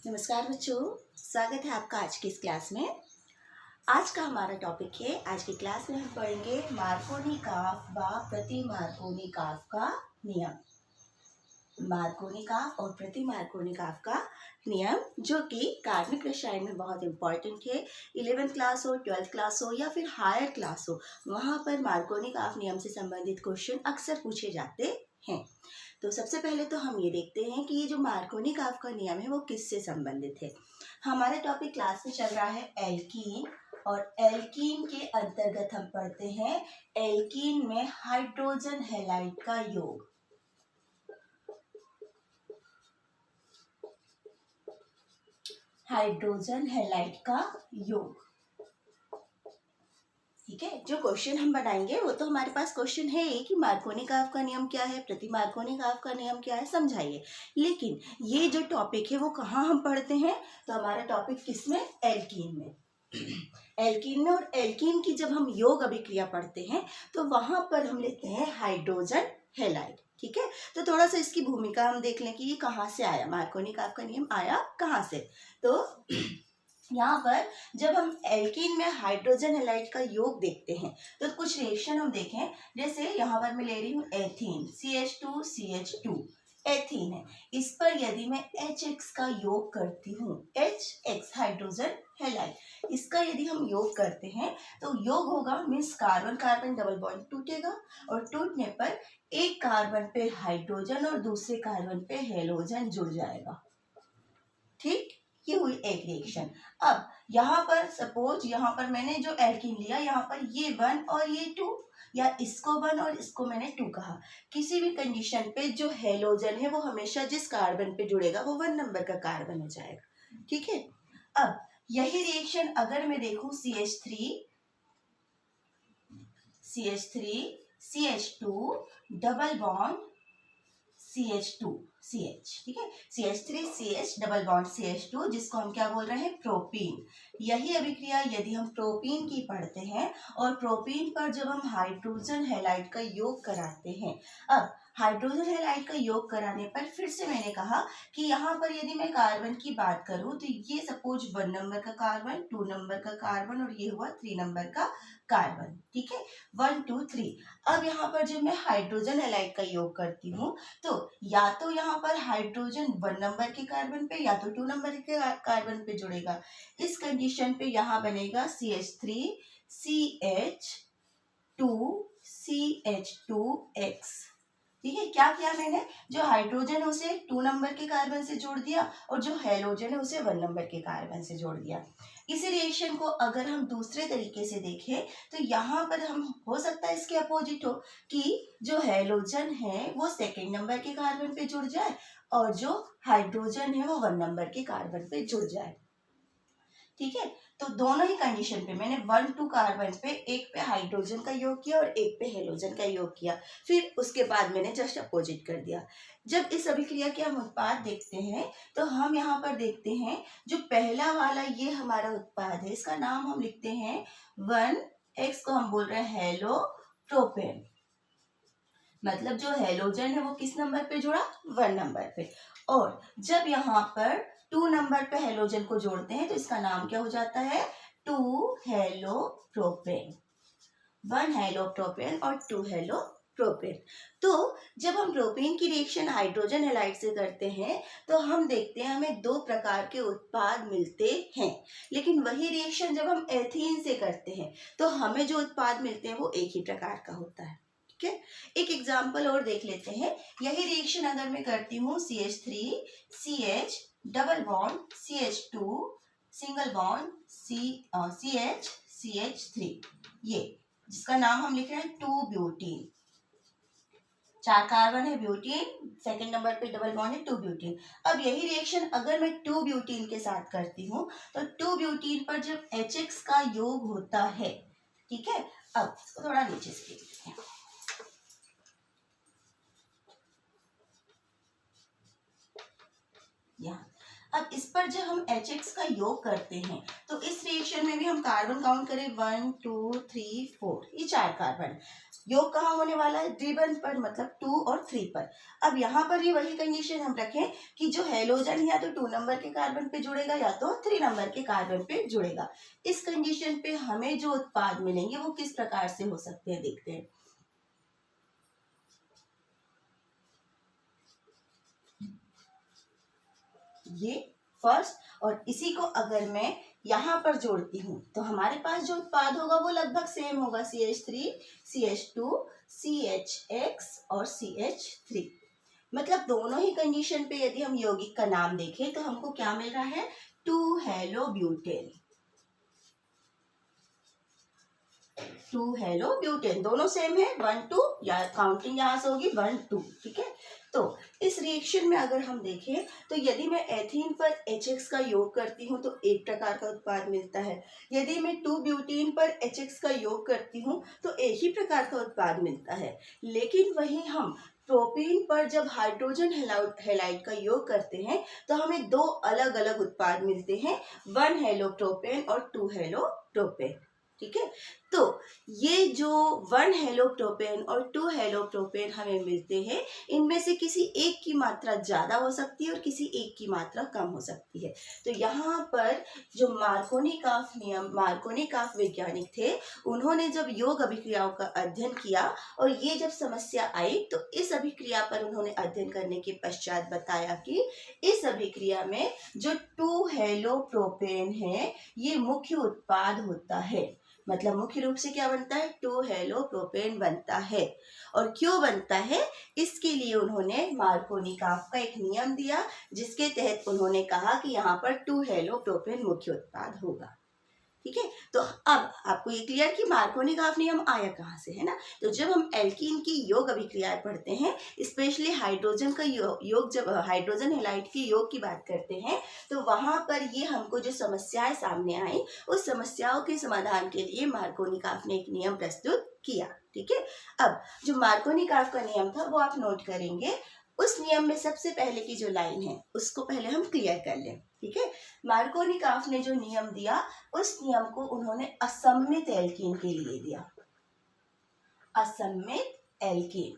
नमस्कार बच्चों, स्वागत है आपका आज की इस क्लास में। आज का हमारा टॉपिक है, आज की क्लास में हम पढ़ेंगे मार्कोनिकॉफ व प्रति मार्कोनिकॉफ का नियम। मार्कोनिकॉफ और प्रति मार्कोनिकॉफ का नियम जो कि कार्बनिक रसायन में बहुत इंपॉर्टेंट है। 11th क्लास हो, 12th क्लास हो या फिर हायर क्लास हो, वहाँ पर मार्कोनिकॉफ नियम से संबंधित क्वेश्चन अक्सर पूछे जाते हैं। तो सबसे पहले तो हम ये देखते हैं कि ये जो मार्कोनिकॉफ का नियम है वो किससे संबंधित है। हमारा टॉपिक क्लास में चल रहा है एल्कीन, और एल्कीन के अंतर्गत हम पढ़ते हैं एल्कीन में हाइड्रोजन हैलाइड का योग। हाइड्रोजन हैलाइड का योग, ठीक है। जो क्वेश्चन हम बनाएंगे वो तो हमारे पास क्वेश्चन है ही कि मार्कोनिकॉफ का नियम क्या है, प्रति मार्कोनिकॉफ का नियम क्या है, समझाइए। लेकिन ये जो टॉपिक है वो कहाँ हम पढ़ते हैं, तो हमारा टॉपिक किसमें, एल्कीन में। एल्कीन में, और एल्कीन की जब हम योग अभिक्रिया पढ़ते हैं तो वहां पर हम लेते हैं हाइड्रोजन हैलाइड, ठीक है। तो थोड़ा सा इसकी भूमिका हम देख लें कि ये कहाँ से आया, मार्कोनिकॉफ का नियम आया कहाँ से। तो यहाँ पर जब हम एल्कीन में हाइड्रोजन हैलाइड का योग देखते हैं तो कुछ रिएक्शन हम देखें। जैसे यहाँ पर मैं ले रही हूँ एथीन, CH2CH2 एथीन है। इस पर यदि मैं HX का योग करती हूँ, HX हाइड्रोजन हैलाइड, इसका यदि हम योग करते हैं तो योग होगा means carbon carbon double bond टूटेगा, और टूटने पर एक कार्बन पे हाइड्रोजन और दूसरे कार्बन पे हेलोजन जुड़ जाएगा, ठीक। ये हुई एक रिएक्शन। अब यहाँ पर सपोज यहाँ पर मैंने जो एल्कीन लिया, यहाँ पर ये 1 और ये 2, या इसको 1 और इसको मैंने 2 कहा। किसी भी कंडीशन पे जो हेलोजन है वो हमेशा जिस कार्बन पे जुड़ेगा वो 1 नंबर का कार्बन हो जाएगा, ठीक है। अब यही रिएक्शन अगर मैं देखूं CH2 डबल बॉन्ड CH2CH, ठीक है, CH3CH डबल बॉन्ड CH2, जिसको हम क्या बोल रहे हैं, प्रोपीन। यही अभिक्रिया यदि हम प्रोपीन की पढ़ते हैं और प्रोपीन पर जब हम हाइड्रोजन हैलाइड का योग कराते हैं, अब हाइड्रोजन हैलाइड का योग कराने पर फिर से मैंने कहा कि यहाँ पर यदि मैं कार्बन की बात करूं तो ये सपोज 1 नंबर का कार्बन, 2 नंबर का कार्बन, और ये हुआ 3 नंबर का कार्बन, ठीक है, 1 2 3। अब यहाँ पर जब मैं हाइड्रोजन हैलाइड का योग करती हूँ तो या तो यहाँ पर हाइड्रोजन 1 नंबर के कार्बन पे या तो 2 नंबर के कार्बन पे जुड़ेगा। इस कंडीशन पे यहाँ बनेगा CH3CH2CH2X, ठीक है। क्या किया मैंने, जो हाइड्रोजन है उसे 2 नंबर के कार्बन से जोड़ दिया और जो हेलोजन है उसे 1 नंबर के कार्बन से जोड़ दिया। इसी रिएक्शन को अगर हम दूसरे तरीके से देखें तो यहाँ पर हम हो सकता है इसके अपोजिट हो कि जो हेलोजन है वो 2nd नंबर के कार्बन पे जुड़ जाए और जो हाइड्रोजन है वो 1 नंबर के कार्बन पे जुड़ जाए, ठीक है। तो दोनों ही कंडीशन पे मैंने 1 2 कार्बन पे एक पे हाइड्रोजन का योग किया और एक पे हेलोजन का योग किया, फिर उसके बाद मैंने जस्ट अपोजिट कर दिया। जब इस अभिक्रिया के हम उत्पाद देखते हैं तो हम यहाँ पर देखते हैं जो पहला वाला ये हमारा उत्पाद है, इसका नाम हम लिखते हैं 1X को हम बोल रहे हैं हेलो प्रोपेन, मतलब जो हेलोजन है वो किस नंबर पे जुड़ा, 1 नंबर पे। और जब यहाँ पर 2 नंबर पे हेलोजन को जोड़ते हैं तो इसका नाम क्या हो जाता है, 2 हेलो प्रोपेन, 1 हेलो प्रोपेन और 2 हेलो प्रोपेन। तो जब हम प्रोपेन की रिएक्शन हाइड्रोजन हैलाइड से करते हैं तो हम देखते हैं हमें 2 प्रकार के उत्पाद मिलते हैं, लेकिन वही रिएक्शन जब हम एथीन से करते हैं तो हमें जो उत्पाद मिलते हैं वो एक ही प्रकार का होता है, ठीक है। एक एग्जाम्पल और देख लेते हैं। यही रिएक्शन अगर मैं करती हूँ CH3CH double bond CH2 single bond CHCH3, ये जिसका नाम हम लिख रहे हैं 2 ब्यूटीन, 4 कार्बन है ब्यूटीन, 2nd नंबर पे डबल बॉन्ड है 2 ब्यूटीन। अब यही रिएक्शन अगर मैं 2 ब्यूटीन के साथ करती हूँ तो 2 ब्यूटीन पर जब HX का योग होता है, ठीक है। अब इसको थोड़ा नीचे से देखते हैं, यहाँ अब इस पर जब हम HX का योग करते हैं तो इस रिएक्शन में भी हम कार्बन काउंट करें 1 2 3 4, ये 4 कार्बन। योग कहाँ होने वाला है, द्विबंध पर, मतलब 2 और 3 पर। अब यहाँ पर भी वही कंडीशन हम रखें कि जो हैलोजन या तो 2 नंबर के कार्बन पे जुड़ेगा या तो 3 नंबर के कार्बन पे जुड़ेगा। इस कंडीशन पे हमें जो उत्पाद मिलेंगे वो किस प्रकार से हो सकते हैं, देखते हैं। ये फर्स्ट, और इसी को अगर मैं यहाँ पर जोड़ती हूँ तो हमारे पास जो उत्पाद होगा वो लगभग सेम होगा, CH3, CH2, CHX और CH3। मतलब दोनों ही कंडीशन पे यदि हम यौगिक का नाम देखें तो हमको क्या मिल रहा है, 2 हेलो ब्यूटेन। 2 हेलो ब्यूटेन, दोनों सेम है, 1 2, या काउंटिंग यहाँ से होगी 1 2, ठीक है। तो इस रिएक्शन में अगर हम देखें तो यदि मैं एथीन पर HX का योग करती हूँ तो एक प्रकार का उत्पाद मिलता है, यदि मैं 2 ब्यूटीन पर HX का योग करती हूँ तो एक ही प्रकार का उत्पाद मिलता है। लेकिन वही हम प्रोपीन पर जब हाइड्रोजन हैलाइड का योग करते हैं तो हमें दो अलग अलग उत्पाद मिलते हैं, 1 हेलो प्रोपेन और 2 हेलो प्रोपेन, ठीक है। तो ये जो 1 हेलो प्रोपेन और 2 हेलो प्रोपेन हमें मिलते हैं, इनमें से किसी एक की मात्रा ज्यादा हो सकती है और किसी एक की मात्रा कम हो सकती है। तो यहाँ पर जो मार्कोनिकॉफ वैज्ञानिक थे, उन्होंने जब योग अभिक्रियाओं का अध्ययन किया और ये जब समस्या आई तो इस अभिक्रिया पर उन्होंने अध्ययन करने के पश्चात बताया कि इस अभिक्रिया में जो 2 हेलो प्रोपेन है ये मुख्य उत्पाद होता है। मतलब मुख्य रूप से क्या बनता है, 2 हेलो प्रोपेन बनता है। और क्यों बनता है, इसके लिए उन्होंने मार्कोनिकॉफ का एक नियम दिया, जिसके तहत उन्होंने कहा कि यहाँ पर 2 हेलो प्रोपेन मुख्य उत्पाद होगा, ठीक है। तो अब आपको ये क्लियर कि मार्कोनिकॉफ नियम आया कहाँ से, है ना। तो जब हम एल्कीन की योग अभिक्रियाएं पढ़ते हैं, स्पेशली हाइड्रोजन का योग जब हाइड्रोजन हैलाइड के योग की बात करते हैं, तो वहां पर ये हमको जो समस्याएं सामने आई, उस समस्याओं के समाधान के लिए मार्कोनिकॉफ ने एक नियम प्रस्तुत किया, ठीक है। अब जो मार्कोनिकॉफ का नियम था वो आप नोट करेंगे। उस नियम में सबसे पहले की जो लाइन है उसको पहले हम क्लियर कर लें, ठीक है। मार्कोनिकॉफ ने जो नियम दिया, उस नियम को उन्होंने असम्मित एल्कीन के लिए दिया, असम्मित एल्कीन।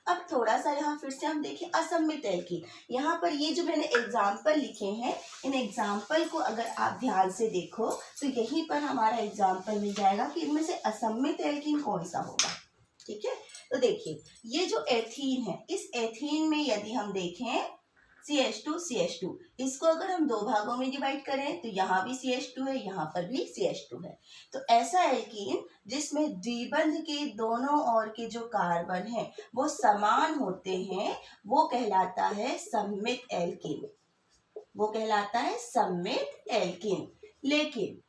अब थोड़ा सा यहाँ फिर से हम देखें असम्मित एल्कीन। यहाँ पर ये जो मैंने एग्जाम्पल लिखे हैं, इन एग्जाम्पल को अगर आप ध्यान से देखो तो यहीं पर हमारा एग्जाम्पल मिल जाएगा कि इनमें से असम्मित एल्कीन कौन सा होगा, ठीक है। तो देखिए ये जो एथीन है, इस एथीन में यदि हम देखें CH2, इसको अगर हम दो भागों में डिवाइड करें तो यहाँ भी CH2 है, यहाँ पर भी CH2 है। तो ऐसा एल्कीन जिसमें द्विबंध के दोनों ओर के जो कार्बन हैं वो समान होते हैं, वो कहलाता है सम्मित एल्कीन, वो कहलाता है सम्मित एल्कीन। लेकिन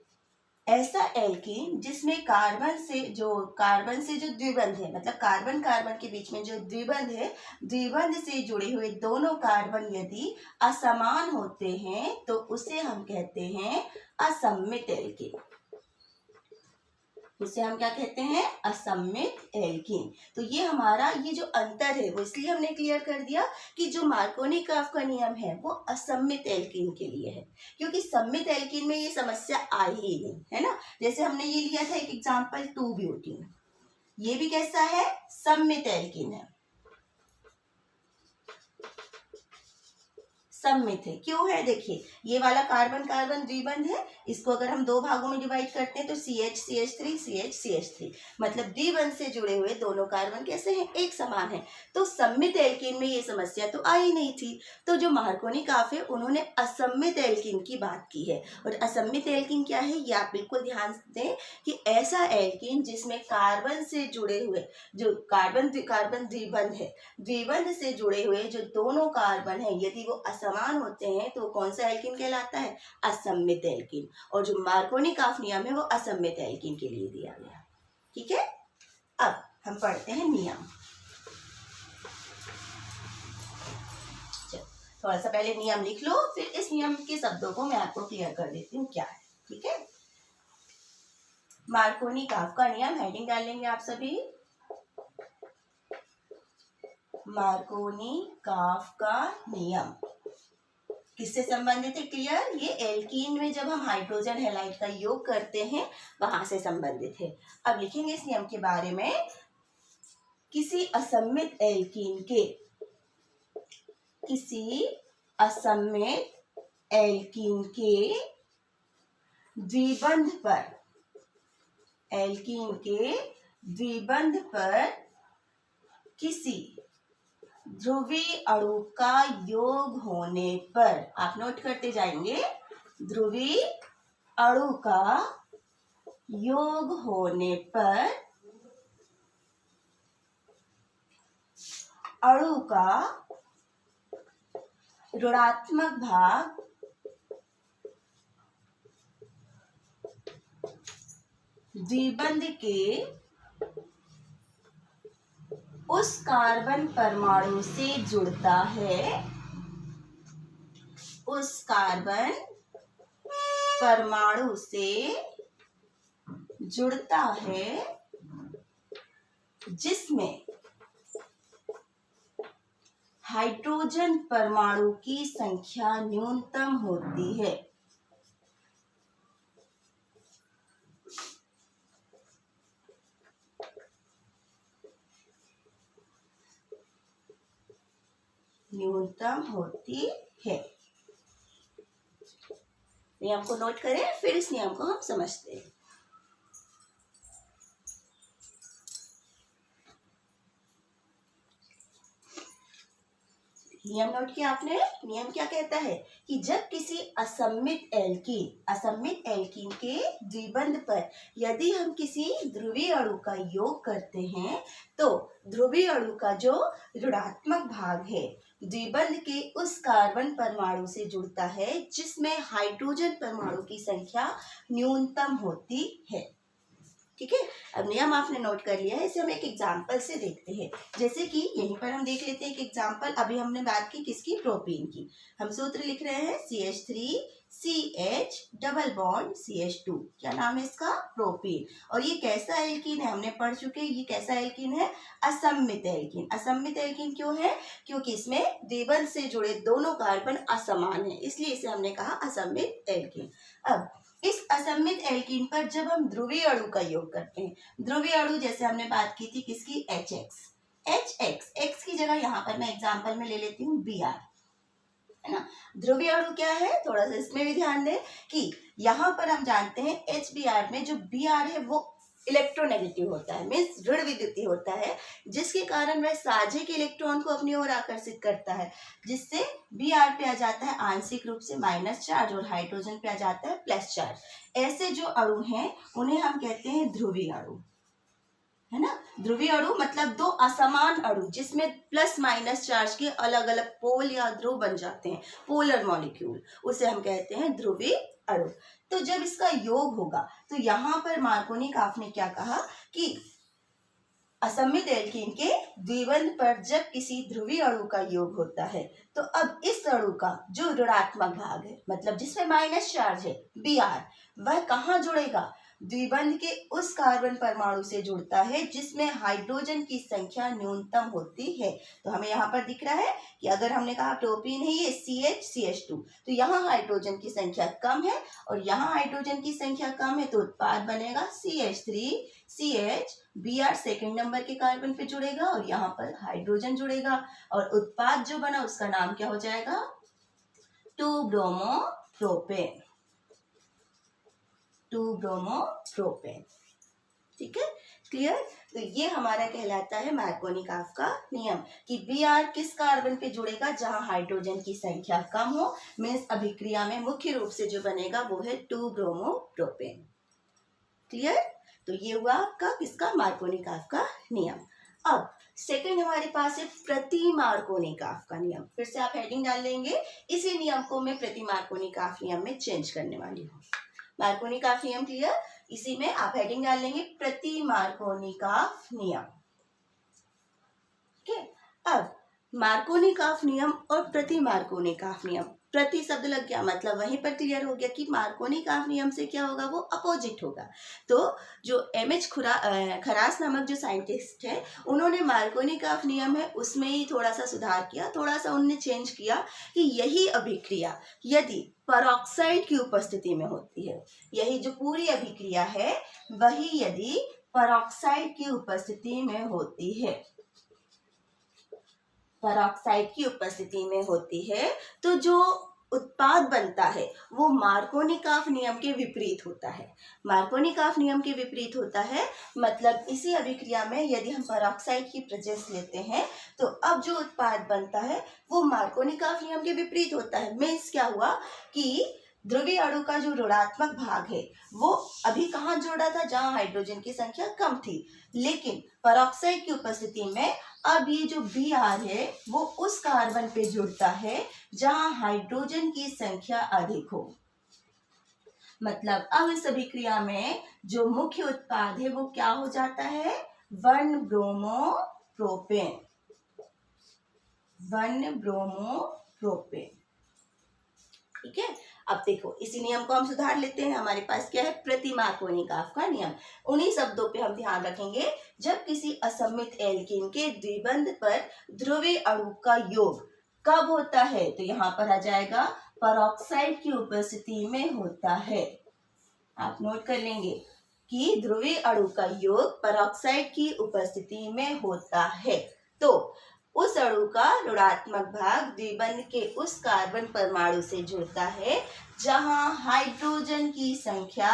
ऐसा एल्कीन जिसमें कार्बन से जो द्विबंध है, मतलब कार्बन कार्बन के बीच में जो द्विबंध है, द्विबंध से जुड़े हुए दोनों कार्बन यदि असमान होते हैं तो उसे हम कहते हैं असम्मित एल्कीन, उसे हम क्या कहते हैं, असम्मित एल्कीन। तो ये हमारा ये जो अंतर है वो इसलिए हमने क्लियर कर दिया कि जो मार्कोनिकॉफ का नियम है वो असम्मित एल्कीन के लिए है, क्योंकि सम्मित एल्कीन में ये समस्या आई ही नहीं, है ना। जैसे हमने ये लिया था एक एग्जांपल 2 ब्यूटीन, ये भी कैसा है, सम्मित एल्कीन है, सम्मित है। क्यों है, देखिए ये वाला कार्बन कार्बन द्विबंध है, इसको अगर हम दो भागों में डिवाइड करते हैं तो CH मतलब द्विबंध से जुड़े हुए दोनों कार्बन कैसे हैं, एक समान है। तो सम्मित एल्कीन में ये समस्या तो आई नहीं थी। तो जो मार्कोनिकॉफ है उन्होंने असम्मित एल्कीन की बात की है। और असम्मित एल्कीन क्या है, ये आप बिल्कुल ध्यान दें कि ऐसा एल्कीन जिसमें कार्बन से जुड़े हुए जो कार्बन द्विबंध है, द्विबंध से जुड़े हुए जो दोनों कार्बन है यदि वो असमान होते हैं तो कौन सा एल्कीन कहलाता है, असम्मित एल्कीन। और जो मार्कोनिकॉफ नियम है वो असम्मित एल्कीन के लिए दिया गया, ठीक है। अब हम पढ़ते हैं नियम। थोड़ा सा पहले नियम लिख लो, फिर इस नियम के शब्दों को मैं आपको क्लियर कर देती हूँ क्या है, ठीक है। मार्कोनिकॉफ का नियम, हेडिंग डाल लेंगे आप सभी, मार्कोनिकॉफ का नियम। किससे संबंधित है? क्लियर? ये एल्कीन में जब हम हाइड्रोजन हैलाइड का योग करते हैं वहां से संबंधित है। अब लिखेंगे इस नियम के बारे में। किसी असममित एल्कीन के द्विबंध पर किसी ध्रुवीय अणु का योग होने पर, आप नोट करते जाएंगे, ध्रुवीय अणु का योग होने पर अणु का ऋणात्मक भाग द्विबंध के उस कार्बन परमाणु से जुड़ता है, उस कार्बन परमाणु से जुड़ता है जिसमें हाइड्रोजन परमाणु की संख्या न्यूनतम होती है। न्यूनतम होती है। नियम को नोट करें, फिर इस नियम को हम समझते हैं। नियम नोट किया आपने? नियम क्या कहता है कि जब किसी असममित एल्कीन के द्विबंध पर यदि हम किसी ध्रुवीय अणु का योग करते हैं तो ध्रुवीय अणु का जो ऋणात्मक भाग है द्विबंध के उस कार्बन परमाणु से जुड़ता है जिसमें हाइड्रोजन परमाणु की संख्या न्यूनतम होती है। ठीक है, अब नियम आपने नोट कर लिया है, इसे हम एक एग्जाम्पल से देखते हैं। जैसे कि यहीं पर हम देख लेते हैं एक एग्जाम्पल। अभी हमने बात की किसकी? प्रोपीन की। हम सूत्र लिख रहे हैं CH3CH डबल बॉन्ड CH2। क्या नाम है इसका? प्रोपीन। और ये कैसा एल्कीन है? हमने पढ़ चुके हैं। ये कैसा एल्कीन है? असममित एल्कीन। असममित एल्कीन क्यों है? क्योंकि इसमें द्विबंध से जुड़े दोनों कार्बन असमान है, इसलिए इसे हमने कहा असममित एल्कीन। अब इस असममित एल्कीन पर जब हम ध्रुवीय अणु का योग करते हैं, ध्रुवीय अणु जैसे हमने बात की थी किसकी? X की जगह यहाँ पर मैं एग्जांपल में ले लेती हूँ Br, है ना। ध्रुवीय अणु क्या है? थोड़ा सा इसमें भी ध्यान दें कि यहाँ पर हम जानते हैं HBr में जो Br है वो इलेक्ट्रोनेगेटिव होता है, मीन्स ऋण विद्युतीय होता है, जिसके कारण वह साझे के इलेक्ट्रॉन को अपनी ओर आकर्षित करता है, जिससे Br पे आ जाता है आंशिक रूप से माइनस चार्ज और हाइड्रोजन पे आ जाता है प्लस चार्ज। ऐसे जो अणु हैं उन्हें हम कहते हैं ध्रुवीय अणु, है ना। ध्रुवीय अणु मतलब दो असमान अणु जिसमें प्लस माइनस चार्ज के अलग अलग पोल या ध्रुव बन जाते हैं, पोलर मॉलिक्यूल, उसे हम कहते हैं ध्रुवीय अणु। तो जब इसका योग होगा तो यहाँ पर मार्कोनिकॉफ ने क्या कहा कि असममित एल्कीन के द्विबंध पर जब किसी ध्रुवीय अणु का योग होता है तो अब इस अणु का जो ऋणात्मक भाग है, मतलब जिसमें माइनस चार्ज है Br, वह कहाँ जुड़ेगा? द्विबंध के उस कार्बन परमाणु से जुड़ता है जिसमें हाइड्रोजन की संख्या न्यूनतम होती है। तो हमें यहाँ पर दिख रहा है कि अगर हमने कहा प्रोपीन है ये CH2, तो यहाँ हाइड्रोजन की संख्या कम है और यहाँ हाइड्रोजन की संख्या कम है, तो उत्पाद बनेगा CH3CH। Br सेकंड नंबर के कार्बन पे जुड़ेगा और यहाँ पर हाइड्रोजन जुड़ेगा और उत्पाद जो बना उसका नाम क्या हो जाएगा? 2-ब्रोमोप्रोपेन। 2-ब्रोमोप्रोपेन। ठीक है, क्लियर? तो ये हमारा कहलाता है मार्कोनिकॉफ का नियम कि Br किस कार्बन पे जुड़ेगा जहां हाइड्रोजन की संख्या कम हो, मीन्स अभिक्रिया में मुख्य रूप से जो बनेगा वो है 2-ब्रोमोप्रोपेन। क्लियर? तो ये हुआ आपका किसका? मार्कोनिकॉफ का नियम। अब सेकंड हमारे पास है प्रति मार्कोनिकॉफ का नियम। फिर से आप हेडिंग डाल लेंगे, इसी नियम को मैं प्रति मार्कोनिकॉफ नियम में चेंज करने वाली हूँ। मार्कोनिकॉफ नियम क्लियर? इसी में आप हेडिंग डाल लेंगे प्रति मार्कोनिकॉफ नियम। ठीक है, अब मार्कोनिकॉफ नियम और प्रति मार्कोनिकॉफ नियम। प्रति शब्द लग गया, मतलब वहीं पर क्लियर हो गया कि मार्कोनिकॉफ नियम से क्या होगा, वो अपोजिट होगा। तो जो एमएच खरास नामक जो साइंटिस्ट है, उन्होंने मार्कोनिकॉफ नियम है उसमें ही थोड़ा सा सुधार किया, थोड़ा सा उन्होंने चेंज किया कि यही अभिक्रिया यदि परऑक्साइड की उपस्थिति में होती है, यही जो पूरी अभिक्रिया है वही यदि परऑक्साइड की उपस्थिति में होती है, परऑक्साइड की उपस्थिति में होती है, तो जो उत्पाद बनता है वो मार्कोनिकॉफ नियम के विपरीत होता है। मार्कोनिकॉफ नियम के विपरीत होता है, मतलब इसी अभिक्रिया में यदि हम परऑक्साइड की प्रेजेंस लेते हैं तो अब जो उत्पाद बनता है वो मार्कोनिकॉफ नियम के विपरीत होता है। मीन्स क्या हुआ कि ध्रुवीय अणु का जो ऋणात्मक भाग है वो अभी कहाँ जोड़ा था, जहां हाइड्रोजन की संख्या कम थी, लेकिन परऑक्साइड की उपस्थिति में अब ये जो Br है वो उस कार्बन पे जुड़ता है जहां हाइड्रोजन की संख्या अधिक हो। मतलब अब इस अभिक्रिया में जो मुख्य उत्पाद है वो क्या हो जाता है, 1 ब्रोमोप्रोपेन, 1 ब्रोमोप्रोपेन। ठीक है, अब देखो इसी नियम को हम सुधार लेते हैं। हमारे पास क्या है, प्रति मार्कोनिकॉफ का नियम। उन्हीं शब्दों पे हम ध्यान रखेंगे, जब किसी असममित एल्कीन के द्विबंध पर ध्रुवीय अणु का योग कब होता है, तो यहाँ पर आ जाएगा परऑक्साइड की उपस्थिति में होता है। आप नोट कर लेंगे कि ध्रुवीय अणु का योग परऑक्साइड की उपस्थिति में होता है, तो उस अणु का ऋणात्मक भाग द्विबंध के उस कार्बन परमाणु से जुड़ता है जहां हाइड्रोजन की संख्या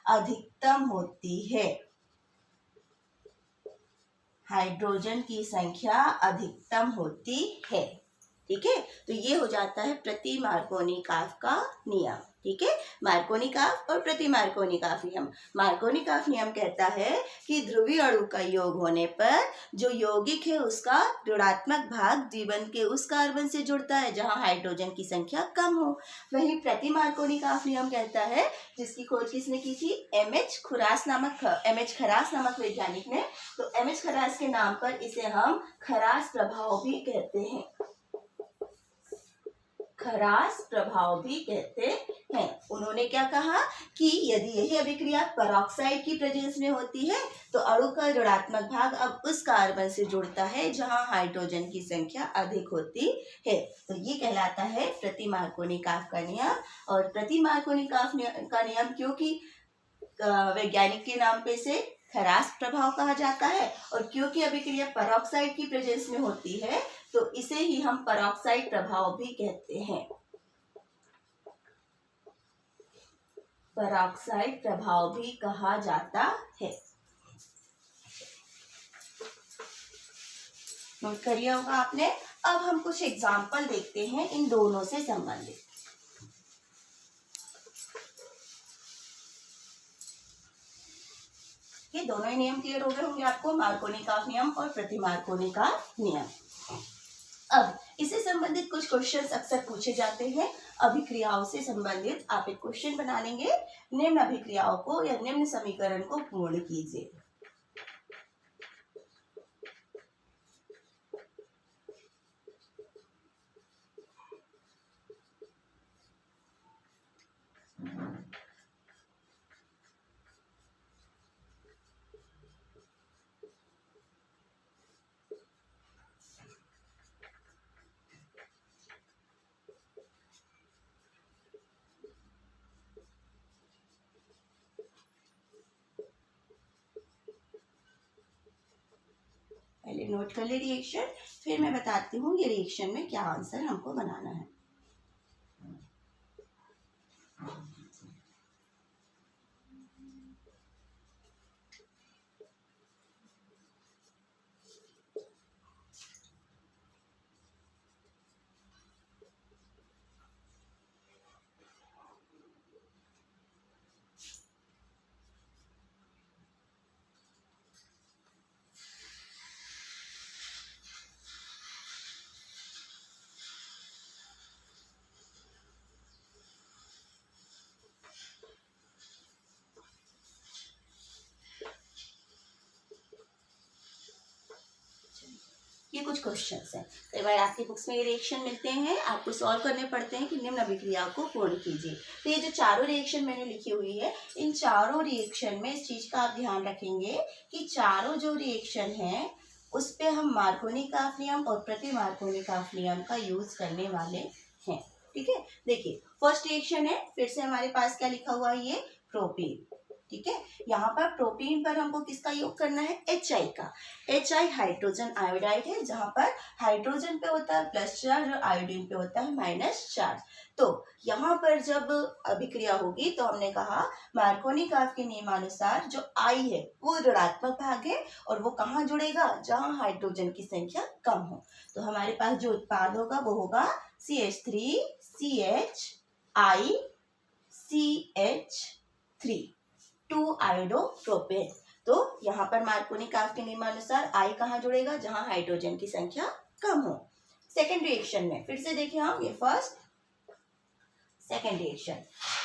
अधिकतम होती है, हाइड्रोजन की संख्या अधिकतम होती है। ठीक है, तो ये हो जाता है प्रति मार्कोनिकॉफ का नियम। ठीक है, मार्कोनिकॉफ और प्रति मार्कोनिकॉफ नियम। मार्कोनिकॉफ नियम कहता है कि ध्रुवीय अणु का योग होने पर जो यौगिक है उसका ऋणात्मक भाग द्विबंध के उस कार्बन से जुड़ता है जहां हाइड्रोजन की संख्या कम हो। वहीं प्रति मार्कोनिकॉफ नियम कहता है, जिसकी खोज किसने की थी, एमएच खरास नामक वैज्ञानिक ने। तो एमएच खरास के नाम पर इसे हम खरास प्रभाव भी कहते हैं, खरास प्रभाव भी कहते हैं। उन्होंने क्या कहा कि यदि यही अभिक्रिया परऑक्साइड की प्रेजेंस में होती है तो अणु का ऋणात्मक भाग अब उस कार्बन से जुड़ता है जहां हाइड्रोजन की संख्या अधिक होती है। तो ये कहलाता है प्रति मार्कोनिकॉफ का नियम। और प्रति मार्कोनिकॉफ का नियम क्योंकि वैज्ञानिक के नाम पे से खरास प्रभाव कहा जाता है, और क्योंकि अभिक्रिया परऑक्साइड की प्रेजेंस में होती है तो इसे ही हम परऑक्साइड प्रभाव भी कहते हैं, परऑक्साइड प्रभाव भी कहा जाता है। नोट करिए होगा आपने। अब हम कुछ एग्जाम्पल देखते हैं इन दोनों से संबंधित। ये दोनों ही नियम क्लियर हो गए होंगे आपको, मार्कोनिकॉफ नियम और प्रति मार्कोनिकॉफ नियम। अब इससे संबंधित कुछ क्वेश्चंस अक्सर पूछे जाते हैं। अभिक्रियाओं से संबंधित आप एक क्वेश्चन बना लेंगे, निम्न अभिक्रियाओं को या निम्न समीकरण को पूर्ण कीजिए। पहले नोट कर ले रिएक्शन, फिर मैं बताती हूँ ये रिएक्शन में क्या आंसर हमको बनाना है। कुछ क्वेश्चंस हैं। कई बार आपकी बुक्स में ये रिएक्शन मिलते हैं, आपको सॉल्व करने पड़ते हैं कि निम्न अभिक्रिया को पूर्ण कीजिए। तो ये जो चारों रिएक्शन मैंने लिखी हुई है, इन चारों रिएक्शन में इस चीज का आप ध्यान रखेंगे कि चारों जो रिएक्शन है उस पे हम मार्कोनी-काफ नियम और प्रति मार्कोनी-काफ नियम का यूज करने वाले हैं। ठीक है, देखिए फर्स्ट रिएक्शन है, फिर से हमारे पास क्या लिखा हुआ है, ये प्रोपीन। ठीक है, यहाँ पर प्रोपीन पर हमको किसका योग करना है, HI का। HI हाइड्रोजन आयोडाइड है, जहां पर हाइड्रोजन पे होता है प्लस चार्ज और आयोडीन पे होता है माइनस चार्ज। तो यहाँ पर जब अभिक्रिया होगी तो हमने कहा मार्कोनी-काफ के नियमानुसार जो I है वो ऋणात्मक भाग है और वो कहाँ जुड़ेगा, जहां हाइड्रोजन की संख्या कम हो। तो हमारे पास जो उत्पाद होगा वो होगा CH3CHI CH3 2 आयोडोप्रोपेन। तो यहाँ पर मार्कोनी-काफ के नियमानुसार I कहाँ जुड़ेगा, जहां हाइड्रोजन की संख्या कम हो। सेकेंड रिएक्शन में फिर से देखिए हम, ये फर्स्ट सेकेंड रिएक्शन,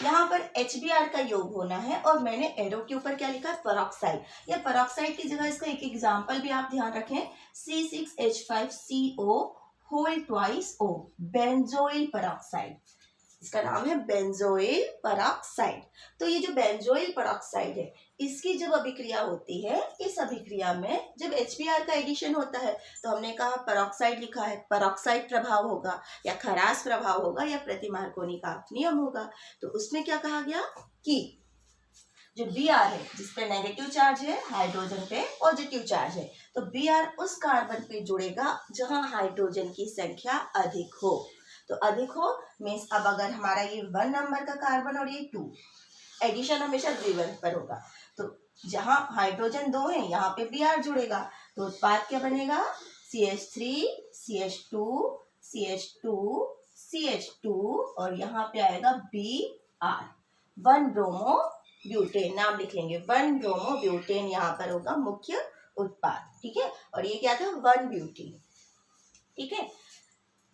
यहाँ पर HBr का योग होना है और मैंने एरो के ऊपर क्या लिखा है, पेरोक्साइड। या पेरोक्साइड की जगह इसका एक एग्जाम्पल भी आप ध्यान रखें, C6H5CO whole twice O, benzoyl peroxide. इसका नाम है बेंजोइल पेरोक्साइड। तो ये जो बेंजोइल पेरोक्साइड है, इसकी जब अभिक्रिया होती है, इस अभिक्रिया में जब HBr का एडिशन होता है तो हमने कहा पेरोक्साइड लिखा है, पेरोक्साइड प्रभाव होगा या खरास प्रभाव होगा या प्रति मार्कोनी-काफ नियम होगा। तो उसमें क्या कहा गया कि जो Br है जिसपे नेगेटिव चार्ज है, हाइड्रोजन पे पॉजिटिव चार्ज है, तो Br उस कार्बन पे जुड़ेगा जहां हाइड्रोजन की संख्या अधिक हो। तो अधिक हो मीन्स अब अगर हमारा ये 1 नंबर का कार्बन और ये 2, एडिशन हमेशा द्विबंध पर होगा, तो जहां हाइड्रोजन 2 है यहाँ पे Br जुड़ेगा, तो उत्पाद क्या बनेगा, CH3 CH2 CH2 CH2 और यहाँ पे आएगा Br, 1 ब्रोमो ब्यूटेन, नाम लिख लेंगे, 1 ब्रोमो ब्यूटेन यहाँ पर होगा मुख्य उत्पाद। ठीक है, और ये क्या था, 1 ब्यूटेन। ठीक है,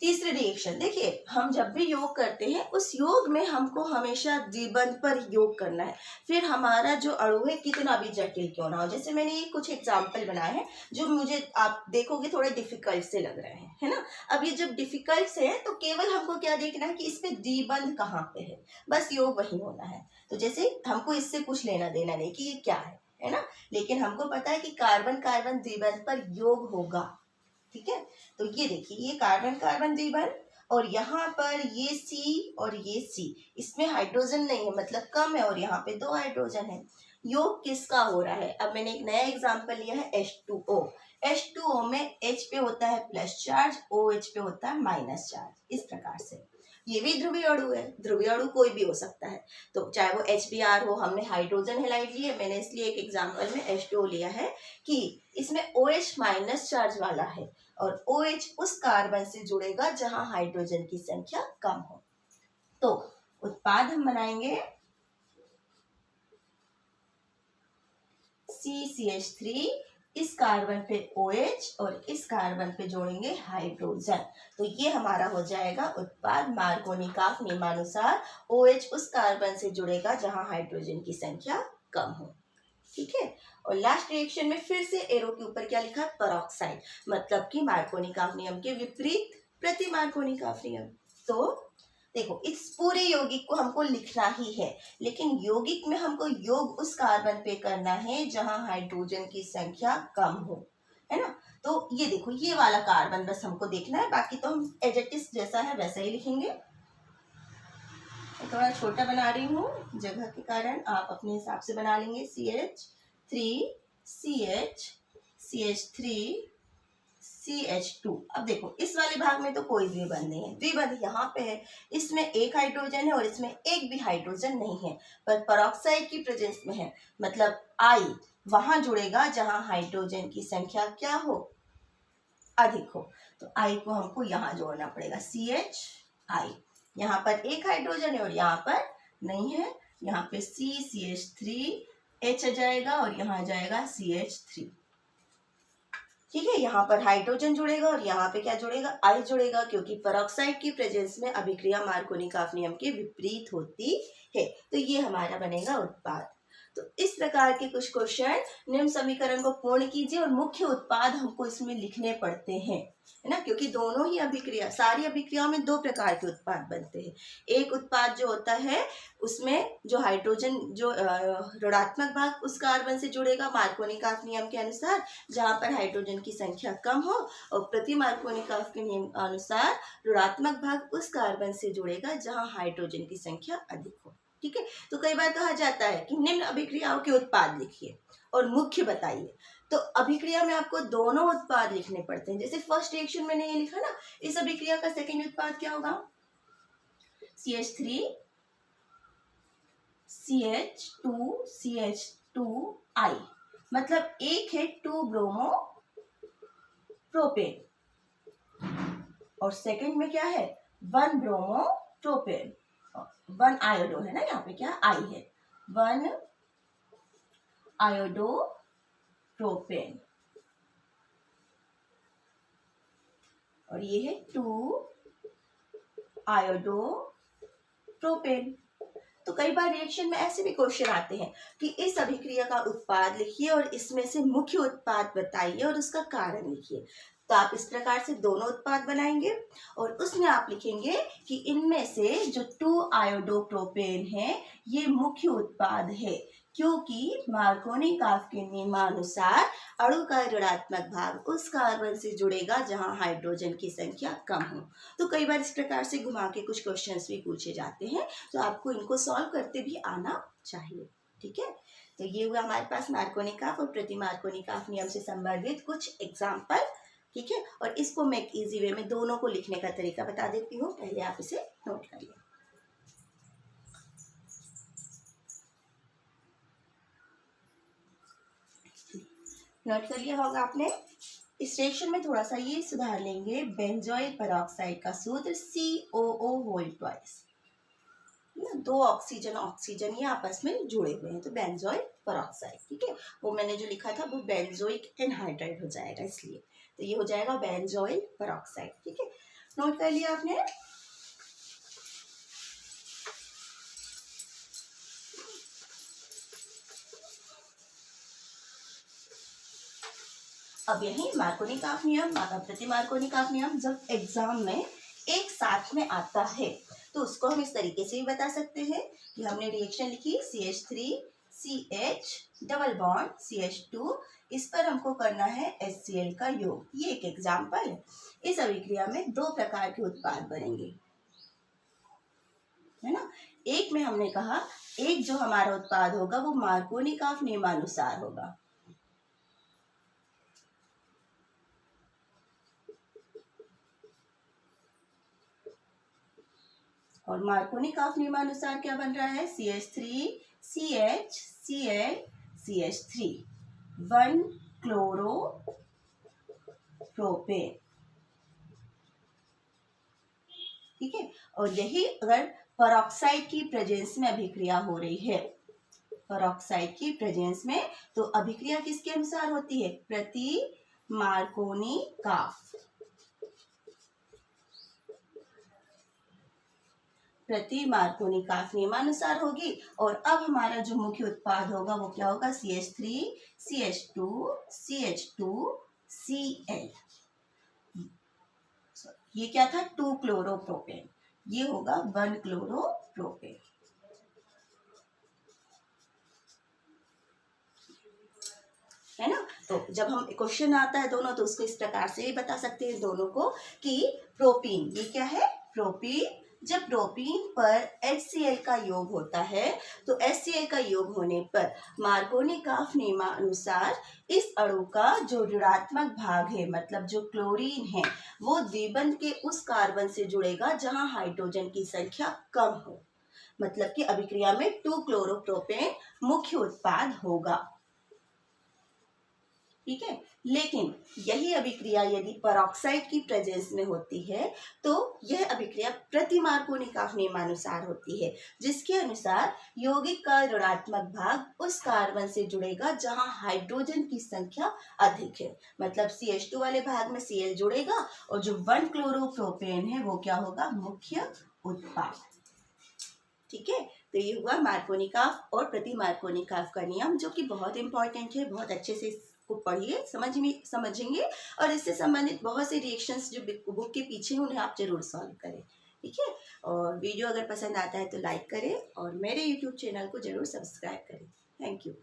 तीसरे रिएक्शन देखिए, हम जब भी योग करते हैं उस योग में हमको हमेशा द्विबंध पर योग करना है, फिर हमारा जो अणु है कितना भी जटिल क्यों ना हो। जैसे मैंने ये कुछ एग्जाम्पल बनाए हैं जो मुझे आप देखोगे थोड़े डिफिकल्ट से लग रहे हैं, है ना। अब ये जब डिफिकल्ट से है तो केवल हमको क्या देखना है कि इस पे द्विबंध कहाँ पे है, बस योग वही होना है। तो जैसे हमको इससे कुछ लेना देना नहीं कि ये क्या है ना, लेकिन हमको पता है कि कार्बन कार्बन द्विबंध पर योग होगा। ठीक है, तो ये देखिए, ये कार्बन कार्बन द्विबंध और यहाँ पर ये C और ये C, इसमें हाइड्रोजन नहीं है मतलब कम है और यहाँ पे 2 हाइड्रोजन है। योग किसका हो रहा है, अब मैंने एक नया एग्जांपल लिया है H2O। H2O में H पे होता है प्लस चार्ज, OH पे होता है माइनस चार्ज, इस प्रकार से। ये भी ध्रुवीय अणु है, ध्रुवीय अणु कोई भी हो सकता है, तो चाहे वो HBr हो, हमने हाइड्रोजन हैलाइड लिए, मैंने इसलिए एक एग्जांपल में H2O लिया है कि इसमें OH माइनस चार्ज वाला है और OH उस कार्बन से जुड़ेगा जहां हाइड्रोजन की संख्या कम हो। तो उत्पाद हम बनाएंगे CCH3, इस कार्बन पे OH और इस कार्बन पे जोड़ेंगे हाइड्रोजन, तो ये हमारा हो जाएगा उत्पाद मार्कोनी-काफ नियमानुसार OH उस कार्बन से जुड़ेगा जहां हाइड्रोजन की संख्या कम हो। ठीक है, और लास्ट रिएक्शन में फिर से एरो के ऊपर क्या लिखा है, पेरोक्साइड, मतलब कि मार्कोनी-काफ नियम के विपरीत प्रति मार्कोनी-काफ नियम। तो देखो, इस पूरे यौगिक को हमको लिखना ही है, लेकिन यौगिक में हमको योग उस कार्बन पे करना है जहां हाइड्रोजन की संख्या कम हो, है ना। तो ये देखो, ये वाला कार्बन बस हमको देखना है, बाकी तो हम एज इट इज जैसा है वैसा ही लिखेंगे। थोड़ा छोटा बना रही हूँ जगह के कारण, आप अपने हिसाब से बना लेंगे। CH3 CH CH3 CH2। अब देखो, इस वाले भाग में तो कोई द्विबंध नहीं है, द्विबंध यहाँ पे है, इसमें एक हाइड्रोजन है और इसमें एक भी हाइड्रोजन नहीं है, पर पेरोक्साइड की प्रेजेंस में है, मतलब I वहां जुड़ेगा जहां हाइड्रोजन की संख्या क्या हो, अधिक हो। तो I को हमको यहाँ जोड़ना पड़ेगा, CHI, यहाँ पर एक हाइड्रोजन है और यहाँ पर नहीं है, यहाँ पे CH3H आ जाएगा और यहाँ आ जाएगा CH3। ठीक है, यहाँ पर हाइड्रोजन जुड़ेगा और यहाँ पे क्या जुड़ेगा, I जुड़ेगा, क्योंकि पेरोक्साइड की प्रेजेंस में अभिक्रिया मार्कोनी-काफ नियम के विपरीत होती है। तो ये हमारा बनेगा उत्पाद। तो इस प्रकार के कुछ क्वेश्चन, निम्न समीकरण को पूर्ण कीजिए और मुख्य उत्पाद हमको इसमें लिखने पड़ते हैं, है ना, क्योंकि दोनों ही अभिक्रिया, सारी अभिक्रियाओं में दो प्रकार के उत्पाद बनते हैं। एक उत्पाद जो होता है उसमें जो हाइड्रोजन जो ऋणात्मक भाग उस कार्बन से जुड़ेगा मार्कोनिकॉफ नियम के अनुसार, जहां पर हाइड्रोजन की संख्या कम हो, और प्रति मार्कोनिकॉफ के नियम अनुसार ऋणात्मक भाग उस कार्बन से जुड़ेगा जहां हाइड्रोजन की संख्या अधिक हो। ठीक है, तो कई बार कहा जाता है कि निम्न अभिक्रियाओं के उत्पाद लिखिए और मुख्य बताइए। तो अभिक्रिया में आपको दोनों उत्पाद लिखने पड़ते हैं। जैसे फर्स्ट रिएक्शन मैंने ये लिखा ना, इस अभिक्रिया का सेकंड उत्पाद क्या होगा, CH3 CH2 CH2I, मतलब एक है 2 ब्रोमो प्रोपेन और सेकंड में क्या है 1 ब्रोमो प्रोपेन, 1 आयोडो है ना, यहाँ पे क्या आई है 1 आयोडो प्रोपेन, और ये है 2 आयोडो प्रोपेन। तो कई बार रिएक्शन में ऐसे भी क्वेश्चन आते हैं कि इस अभिक्रिया का उत्पाद लिखिए और इसमें से मुख्य उत्पाद बताइए और उसका कारण लिखिए। तो आप इस प्रकार से दोनों उत्पाद बनाएंगे और उसमें आप लिखेंगे कि इनमें से जो 2 आयोडोप्रोपेन है ये मुख्य उत्पाद है, क्योंकि मार्कोनिकॉफ के नियमानुसार अणु का ऋणात्मक भाग उस कार्बन से जुड़ेगा जहां हाइड्रोजन की संख्या कम हो। तो कई बार इस प्रकार से घुमा के कुछ क्वेश्चंस भी पूछे जाते हैं, तो आपको इनको सॉल्व करते भी आना चाहिए। ठीक है, तो ये हुआ हमारे पास मार्कोनिकॉफ और प्रति मार्कोनिकॉफ नियम से संबंधित कुछ एग्जाम्पल। ठीक है, और इसको मैं एक इजी वे में दोनों को लिखने का तरीका बता देती हूँ, पहले आप इसे नोट करिए। नोट कर लिया होगा आपने। इस रिएक्शन में थोड़ा सा ये सुधार लेंगे, बेंजोइल पेरोक्साइड का सूत्र COO होल ट्वाइस, दो ऑक्सीजन ऑक्सीजन ये आपस में जुड़े हुए हैं, तो बेंजोइल पेरोक्साइड। ठीक है, वो मैंने जो लिखा था वो बेंजोइक एनहाइड्राइड हो जाएगा, इसलिए तो ये हो जाएगा बेंजोइल पेरोक्साइड। ठीक है, नोट कर लिया आपने। अब यही मार्कोनिकॉफ नियम, प्रति मार्कोनिकॉफ नियम जब एग्जाम में एक साथ में आता है तो उसको हम इस तरीके से भी बता सकते हैं कि हमने रिएक्शन लिखी CH3 CH double bond CH2, इस पर हमको करना है HCl का योग। ये एक एग्जाम्पल है। इस अभिक्रिया में दो प्रकार के उत्पाद बनेंगे, है ना। एक में हमने कहा एक जो हमारा उत्पाद होगा वो मार्कोनिकॉफ नियमानुसार होगा, और मार्कोनिकॉफ नियमानुसार क्या बन रहा है CH3 CH Cl CH3 1 chloro propane. ठीक है, और यही अगर पेरोक्साइड की प्रेजेंस में अभिक्रिया हो रही है, पेरोक्साइड की प्रेजेंस में, तो अभिक्रिया किसके अनुसार होती है, प्रति मार्कोनिकॉफ, प्रति मार्कोनिकॉफ नियमानुसार होगी। और अब हमारा जो मुख्य उत्पाद होगा वो क्या होगा CH3 CH2 CH2 Cl, ये क्या था 2 क्लोरोप्रोपेन, ये होगा 1 क्लोरोप्रोपेन। है ना, तो जब हम क्वेश्चन आता है दोनों तो उसको इस प्रकार से भी बता सकते हैं दोनों को कि प्रोपीन, ये क्या है प्रोपीन, जब प्रोपीन पर HCl का योग होता है तो HCl का योग होने पर मार्कोनिकॉफ नियमानुसार इस अणु का जो ऋणात्मक भाग है, मतलब जो क्लोरीन है, वो द्विबंध के उस कार्बन से जुड़ेगा जहां हाइड्रोजन की संख्या कम हो, मतलब कि अभिक्रिया में 2 क्लोरोप्रोपेन मुख्य उत्पाद होगा। ठीक है, लेकिन यही अभिक्रिया यदि पेरोक्साइड की प्रेजेंस में होती है तो यह अभिक्रिया प्रति मार्कोनिकॉफ नियमानुसार होती है, जिसके अनुसार यौगिक का ऋणात्मक भाग उस कार्बन से जुड़ेगा जहां हाइड्रोजन की संख्या अधिक है, मतलब CH2 वाले भाग में Cl जुड़ेगा और जो 1 क्लोरोप्रोपेन है वो क्या होगा मुख्य उत्पाद। ठीक है, तो ये हुआ मार्कोनिकॉफ और प्रति मार्कोनिकॉफ का नियम, जो कि बहुत इंपॉर्टेंट है। बहुत अच्छे से इसको पढ़िए, समझेंगे, और इससे संबंधित बहुत से रिएक्शंस जो बुक के पीछे हैं उन्हें आप जरूर सॉल्व करें। ठीक है, और वीडियो अगर पसंद आता है तो लाइक करें और मेरे यूट्यूब चैनल को जरूर सब्सक्राइब करें। Thank you.